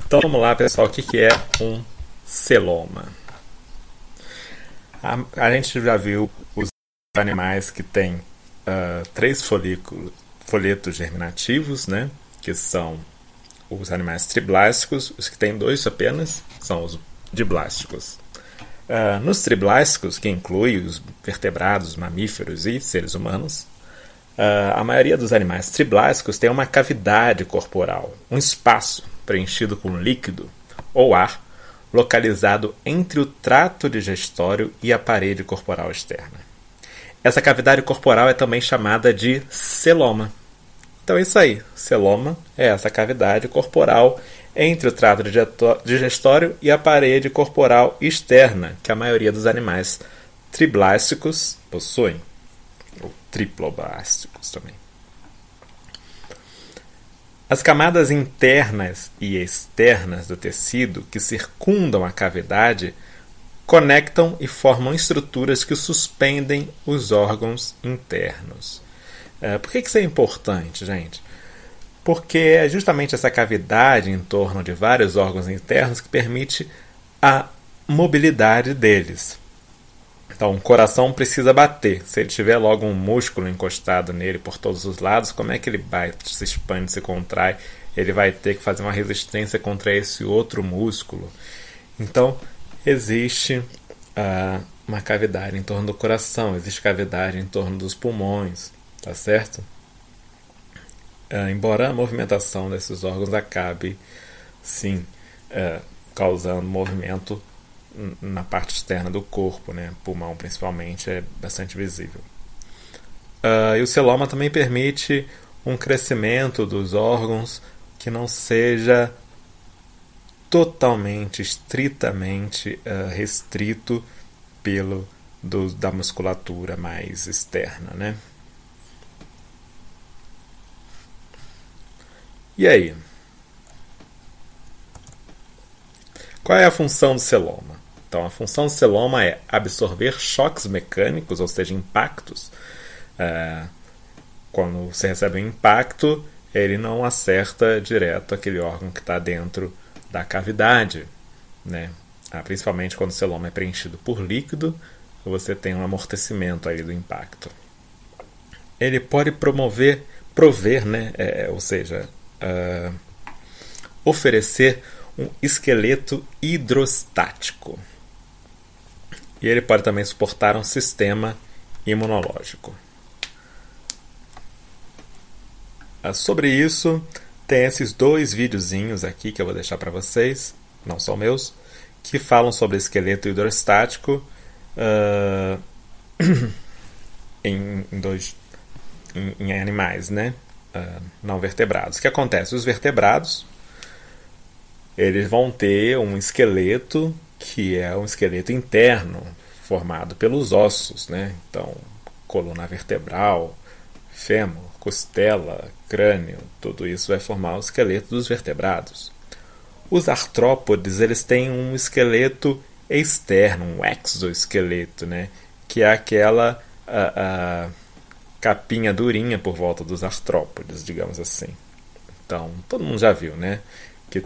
Então vamos lá, pessoal, o que é um celoma? A gente já viu os animais que têm três folhetos germinativos, né? Que são os animais triblásticos. Os que têm dois apenas são os diblásticos. Nos triblásticos, que inclui os vertebrados, mamíferos e seres humanos, a maioria dos animais triblásticos tem uma cavidade corporal, um espaço preenchido com líquido ou ar, localizado entre o trato digestório e a parede corporal externa. Essa cavidade corporal é também chamada de celoma. Então é isso aí, celoma é essa cavidade corporal entre o trato digestório e a parede corporal externa, que a maioria dos animais triblásticos possuem, ou triploblásticos também. As camadas internas e externas do tecido que circundam a cavidade conectam e formam estruturas que suspendem os órgãos internos. Por que isso é importante, gente? Porque é justamente essa cavidade em torno de vários órgãos internos que permite a mobilidade deles. Então, o coração precisa bater. Se ele tiver logo um músculo encostado nele por todos os lados, como é que ele bate, se expande, se contrai? Ele vai ter que fazer uma resistência contra esse outro músculo. Então, existe uma cavidade em torno do coração, existe cavidade em torno dos pulmões, tá certo? Embora a movimentação desses órgãos acabe, sim, causando movimento na parte externa do corpo, né? Pulmão principalmente é bastante visível. E o celoma também permite um crescimento dos órgãos que não seja totalmente, estritamente restrito da musculatura mais externa, né? E aí? Qual é a função do celoma? Então, a função do celoma é absorver choques mecânicos, ou seja, impactos. Quando você recebe um impacto, ele não acerta direto aquele órgão que está dentro da cavidade, né? Principalmente quando o celoma é preenchido por líquido, você tem um amortecimento aí do impacto. Ele pode prover, né? Ou seja, oferecer um esqueleto hidrostático. E ele pode também suportar um sistema imunológico. Sobre isso, tem esses dois videozinhos aqui que eu vou deixar para vocês, não são meus, que falam sobre esqueleto hidrostático em animais, né? Não vertebrados. O que acontece? Os vertebrados eles vão ter um esqueleto que é um esqueleto interno, formado pelos ossos, né? Então, coluna vertebral, fêmur, costela, crânio, tudo isso vai formar o esqueleto dos vertebrados. Os artrópodes, eles têm um esqueleto externo, um exoesqueleto, né? Que é aquela capinha durinha por volta dos artrópodes, digamos assim. Então, todo mundo já viu, né? Que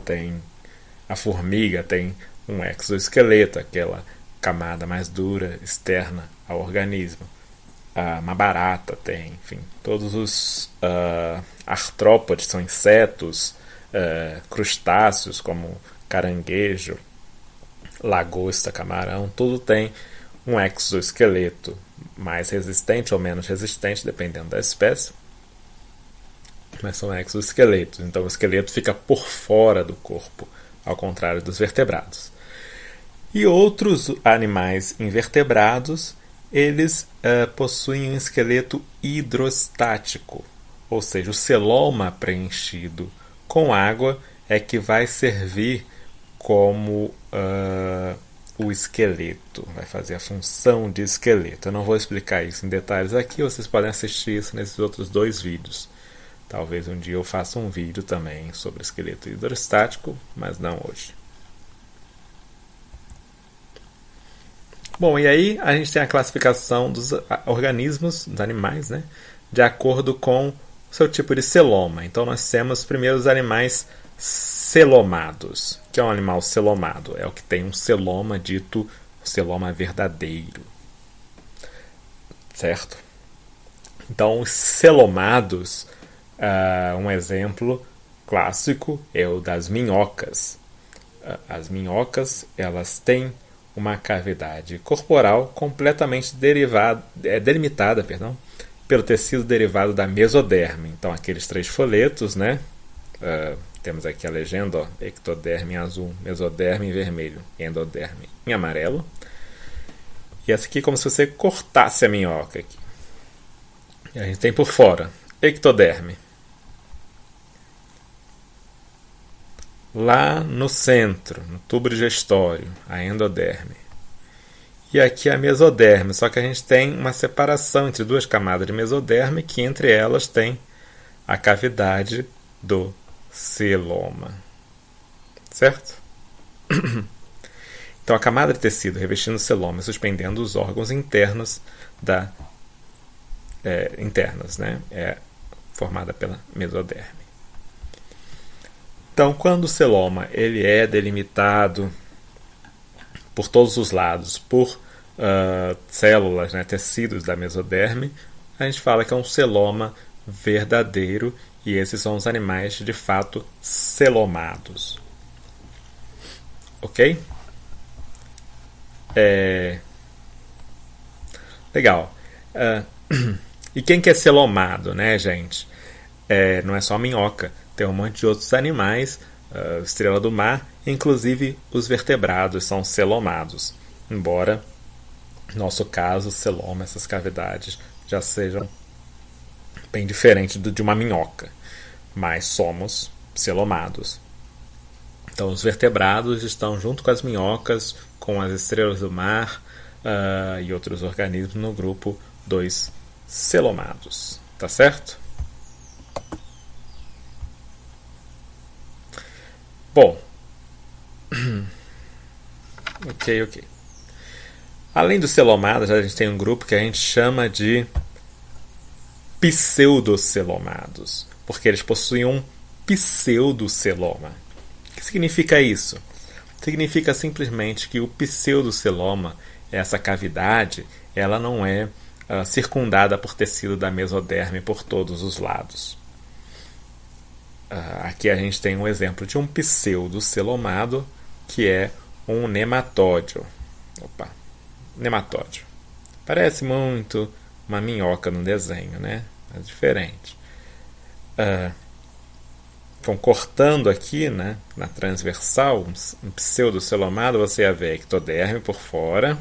a formiga tem um exoesqueleto, aquela camada mais dura, externa ao organismo. Uma barata tem, enfim, todos os artrópodes são insetos, crustáceos como caranguejo, lagosta, camarão, tudo tem um exoesqueleto mais resistente ou menos resistente, dependendo da espécie, mas são exoesqueletos, então o esqueleto fica por fora do corpo, ao contrário dos vertebrados. E outros animais invertebrados, eles possuem um esqueleto hidrostático, ou seja, o celoma preenchido com água é que vai servir como o esqueleto, vai fazer a função de esqueleto. Eu não vou explicar isso em detalhes aqui, vocês podem assistir isso nesses outros dois vídeos. Talvez um dia eu faça um vídeo também sobre esqueleto hidrostático, mas não hoje. Bom, e aí a gente tem a classificação dos organismos, dos animais, né, de acordo com o seu tipo de celoma. Então nós temos primeiro os animais celomados. O que é um animal celomado? É o que tem um celoma dito celoma verdadeiro. Certo? Então, os celomados, um exemplo clássico é o das minhocas. As minhocas, elas têm uma cavidade corporal completamente delimitada, pelo tecido derivado da mesoderme. Então, aqueles 3 folhetos, né? Temos aqui a legenda, ó, ectoderme em azul, mesoderme em vermelho, endoderme em amarelo. E essa aqui é como se você cortasse a minhoca aqui. E a gente tem por fora, ectoderme. Lá no centro, no tubo digestório, a endoderme. E aqui a mesoderme, só que a gente tem uma separação entre 2 camadas de mesoderme, que entre elas tem a cavidade do celoma. Certo? Então a camada de tecido revestindo o celoma e suspendendo os órgãos internos internos, né? É formada pela mesoderme. Então, quando o celoma ele é delimitado por todos os lados por células, né, tecidos da mesoderme, a gente fala que é um celoma verdadeiro, e esses são os animais de fato celomados. Ok? Legal. E quem que é celomado, né, gente? Não é só a minhoca. Tem um monte de outros animais, estrela do mar, inclusive os vertebrados são celomados. Embora, no nosso caso, o celoma, essas cavidades, já sejam bem diferentes de uma minhoca. Mas somos celomados. Então, os vertebrados estão junto com as minhocas, com as estrelas do mar e outros organismos no grupo dos celomados. Tá certo? Bom, ok. Além dos celomados, a gente tem um grupo que a gente chama de pseudocelomados, porque eles possuem um pseudoceloma. O que significa isso? Significa simplesmente que o pseudoceloma, essa cavidade, ela não é circundada por tecido da mesoderme por todos os lados. Aqui a gente tem um exemplo de um pseudocelomado, que é um nematódio. Nematódio. Parece muito uma minhoca no desenho, né? É diferente. Então, cortando aqui, né, na transversal, um pseudocelomado, você ia ver a ectoderme por fora,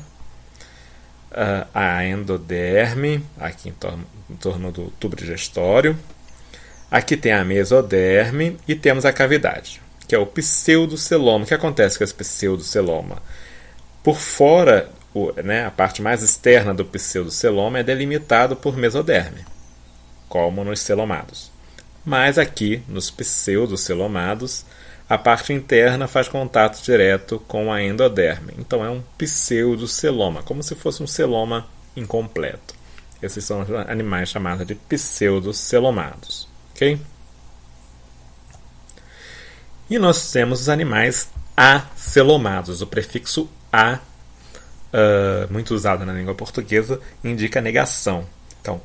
a endoderme, aqui em torno do tubo digestório. Aqui tem a mesoderme e temos a cavidade, que é o pseudoceloma. O que acontece com esse pseudoceloma? Por fora, a parte mais externa do pseudoceloma é delimitado por mesoderme, como nos celomados. Mas aqui, nos pseudocelomados, a parte interna faz contato direto com a endoderme. Então é um pseudoceloma, como se fosse um celoma incompleto. Esses são os animais chamados de pseudocelomados. Ok? E nós temos os animais acelomados. O prefixo a, muito usado na língua portuguesa, indica negação. Então,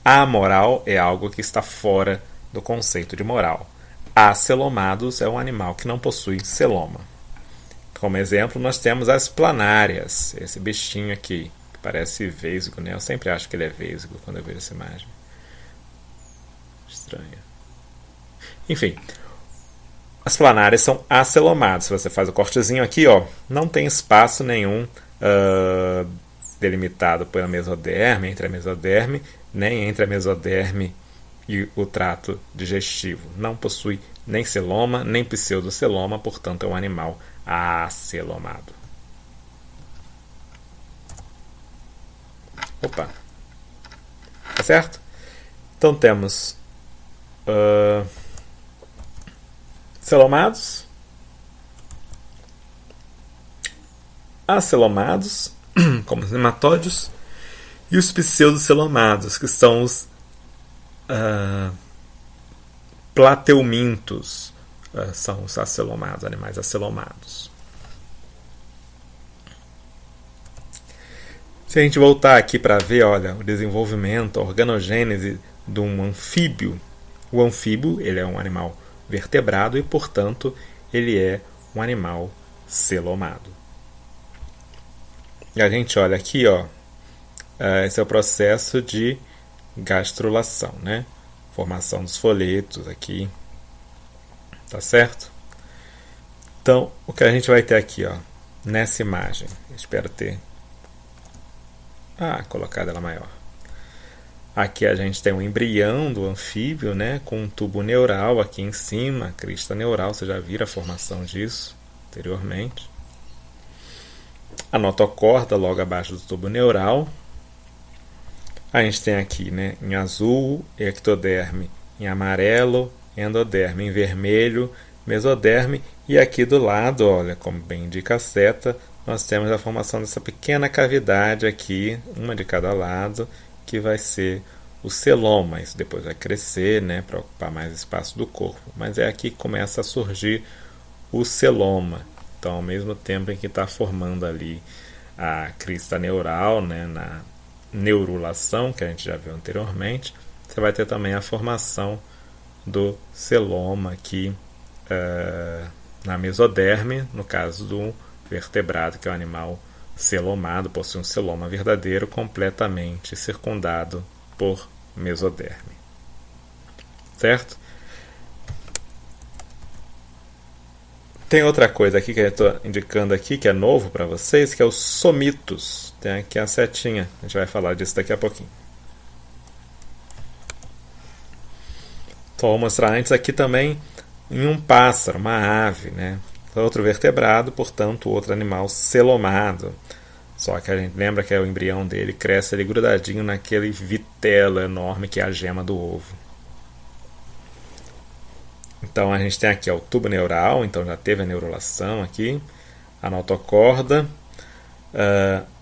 amoral é algo que está fora do conceito de moral. Acelomados é um animal que não possui celoma. Como exemplo, nós temos as planárias. Esse bichinho aqui, que parece vesgo, né? Eu sempre acho que ele é vesgo quando eu vejo essa imagem. Estranho. Enfim, as planárias são acelomadas. Se você faz o cortezinho aqui, ó, não tem espaço nenhum delimitado pela mesoderme, entre a mesoderme, nem entre a mesoderme e o trato digestivo. Não possui nem celoma, nem pseudoceloma, portanto é um animal acelomado. Opa! Tá certo? Então temos celomados, acelomados, como os nematódios, e os pseudocelomados, que são os plateumintos. são os acelomados, animais acelomados. Se a gente voltar aqui para ver, olha, o desenvolvimento, a organogênese de um anfíbio. O anfíbio, ele é um animal vertebrado e, portanto, ele é um animal celomado. E a gente olha aqui, ó, esse é o processo de gastrulação, né? Formação dos folhetos aqui, tá certo? Então, o que a gente vai ter aqui, ó, nessa imagem, espero ter colocado ela maior. Aqui a gente tem o embrião do anfíbio, né, com um tubo neural aqui em cima, crista neural, você já viu a formação disso anteriormente. A notocorda logo abaixo do tubo neural. A gente tem aqui, né, em azul, ectoderme, em amarelo, endoderme, em vermelho, mesoderme, e aqui do lado, olha, como bem indica a seta, nós temos a formação dessa pequena cavidade aqui, uma de cada lado, que vai ser o celoma. Isso depois vai crescer, né, para ocupar mais espaço do corpo. Mas é aqui que começa a surgir o celoma. Então, ao mesmo tempo em que está formando ali a crista neural, né, na neurulação, que a gente já viu anteriormente, você vai ter também a formação do celoma aqui na mesoderme, no caso do vertebrado, que é um animal celomado, possui um celoma verdadeiro completamente circundado por mesoderme. Certo? Tem outra coisa aqui que eu estou indicando aqui, que é novo para vocês, que é os somitos. Tem aqui a setinha, a gente vai falar disso daqui a pouquinho. Então, vou mostrar antes aqui também em um pássaro, uma ave, né? Outro vertebrado, portanto, outro animal celomado. Só que a gente lembra que o embrião dele cresce ali grudadinho naquele vitelo enorme que é a gema do ovo. Então a gente tem aqui o tubo neural, então já teve a neurulação aqui, a notocorda.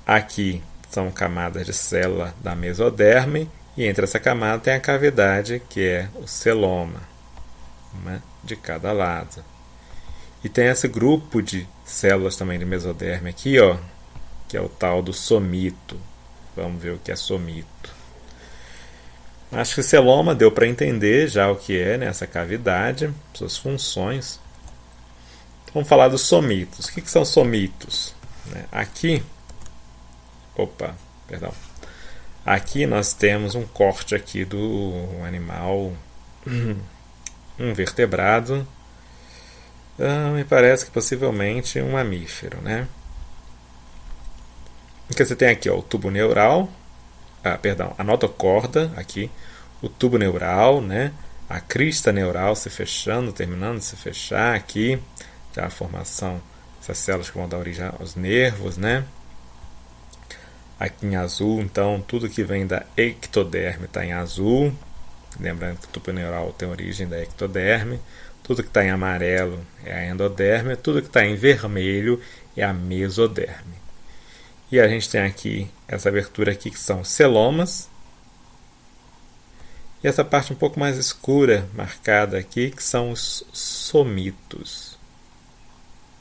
Aqui são camadas de célula da mesoderme, e entre essa camada tem a cavidade que é o celoma, uma de cada lado. E tem esse grupo de células também de mesoderme aqui, ó, que é o tal do somito. Vamos ver o que é somito. Acho que o celoma deu para entender já o que é, né, essa cavidade, suas funções. Vamos falar dos somitos. O que são somitos? Aqui, aqui nós temos um corte aqui do animal, um vertebrado. Me parece que possivelmente um mamífero, né? Porque você tem aqui, ó, o tubo neural, a notocorda aqui, o tubo neural, né? A crista neural se fechando, terminando de se fechar aqui, já a formação dessas células que vão dar origem aos nervos, né? Aqui em azul, então, tudo que vem da ectoderme está em azul, lembrando que o tubo neural tem origem da ectoderme. Tudo que está em amarelo é a endoderme, tudo que está em vermelho é a mesoderme. E a gente tem aqui essa abertura aqui que são celomas. E essa parte um pouco mais escura, marcada aqui, que são os somitos.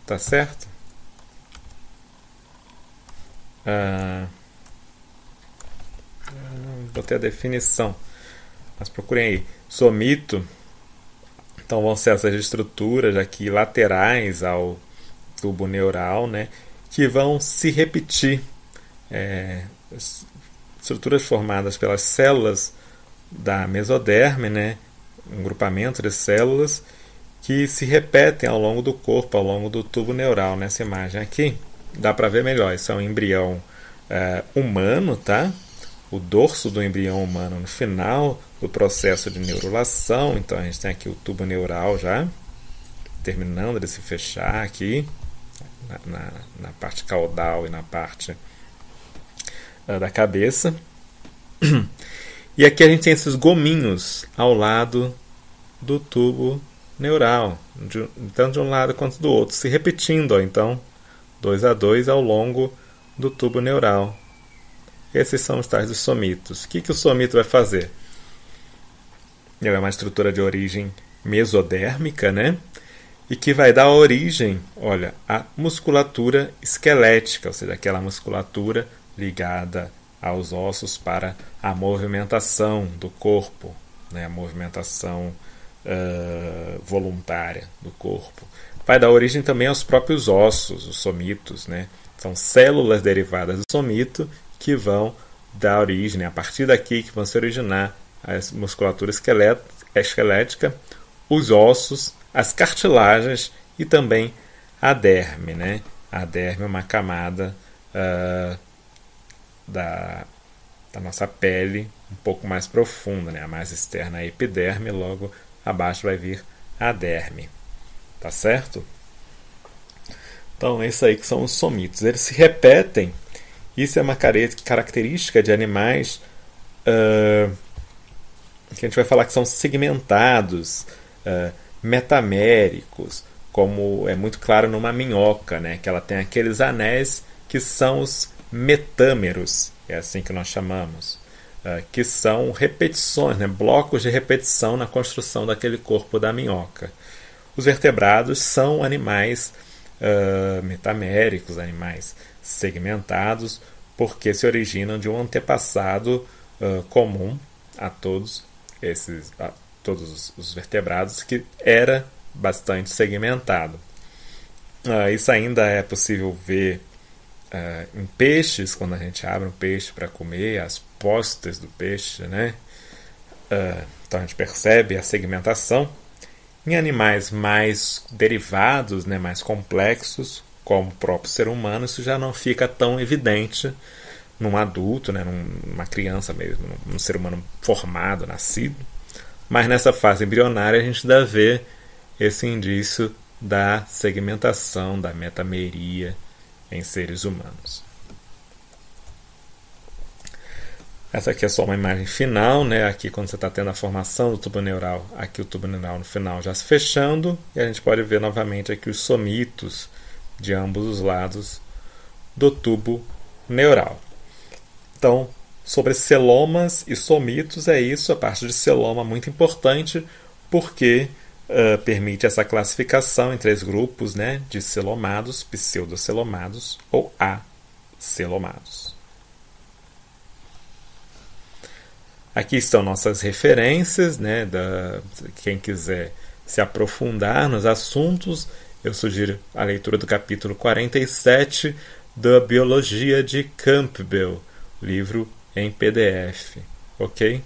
Tá certo? Botei a definição, mas procurem aí. Somito. Então vão ser essas estruturas aqui laterais ao tubo neural, né, que vão se repetir. Estruturas formadas pelas células da mesoderme, né, um grupamento de células que se repetem ao longo do corpo, ao longo do tubo neural. Nessa imagem aqui dá para ver melhor. Isso é um embrião humano, tá? O dorso do embrião humano no final do processo de neurulação. Então a gente tem aqui o tubo neural já terminando de se fechar aqui na parte caudal e na parte da cabeça. E aqui a gente tem esses gominhos ao lado do tubo neural, tanto de um lado quanto do outro, se repetindo, ó, então 2 a 2 ao longo do tubo neural. Esses são os tais dos somitos. O que o somito vai fazer? Ele é uma estrutura de origem mesodérmica, né? e que vai dar origem, olha, à musculatura esquelética, ou seja, aquela musculatura ligada aos ossos para a movimentação do corpo, né, a movimentação voluntária do corpo. Vai dar origem também aos próprios ossos, os somitos, né? São células derivadas do somito que vão dar origem, né, a partir daqui que vão se originar a musculatura esquelética, os ossos, as cartilagens e também a derme, né? A derme é uma camada da nossa pele um pouco mais profunda, né? A mais externa é a epiderme, logo abaixo vai vir a derme. Tá certo? Então, é isso aí que são os somitos. Eles se repetem. Isso é uma característica de animais que a gente vai falar que são segmentados, metaméricos, como é muito claro numa minhoca, né? Que ela tem aqueles anéis que são os metâmeros, é assim que nós chamamos, que são repetições, né? Blocos de repetição na construção daquele corpo da minhoca. Os vertebrados são animais metaméricos, animais segmentados, porque se originam de um antepassado comum a todos os vertebrados, que era bastante segmentado. Isso ainda é possível ver em peixes, quando a gente abre um peixe para comer, as postes do peixe, né? Então a gente percebe a segmentação. Em animais mais derivados, né, mais complexos, como o próprio ser humano, isso já não fica tão evidente num adulto, né, numa criança mesmo, num ser humano formado, nascido. Mas nessa fase embrionária a gente ainda vê esse indício da segmentação, da metameria em seres humanos. Essa aqui é só uma imagem final, né? Aqui quando você está tendo a formação do tubo neural, aqui o tubo neural no final já se fechando, e a gente pode ver novamente aqui os somitos de ambos os lados do tubo neural. Então, sobre celomas e somitos é isso, a parte de celoma é muito importante, porque permite essa classificação em 3 grupos, né, de celomados, pseudocelomados ou acelomados. Aqui estão nossas referências, né, quem quiser se aprofundar nos assuntos, eu sugiro a leitura do capítulo 47 da Biologia de Campbell, livro em PDF, ok?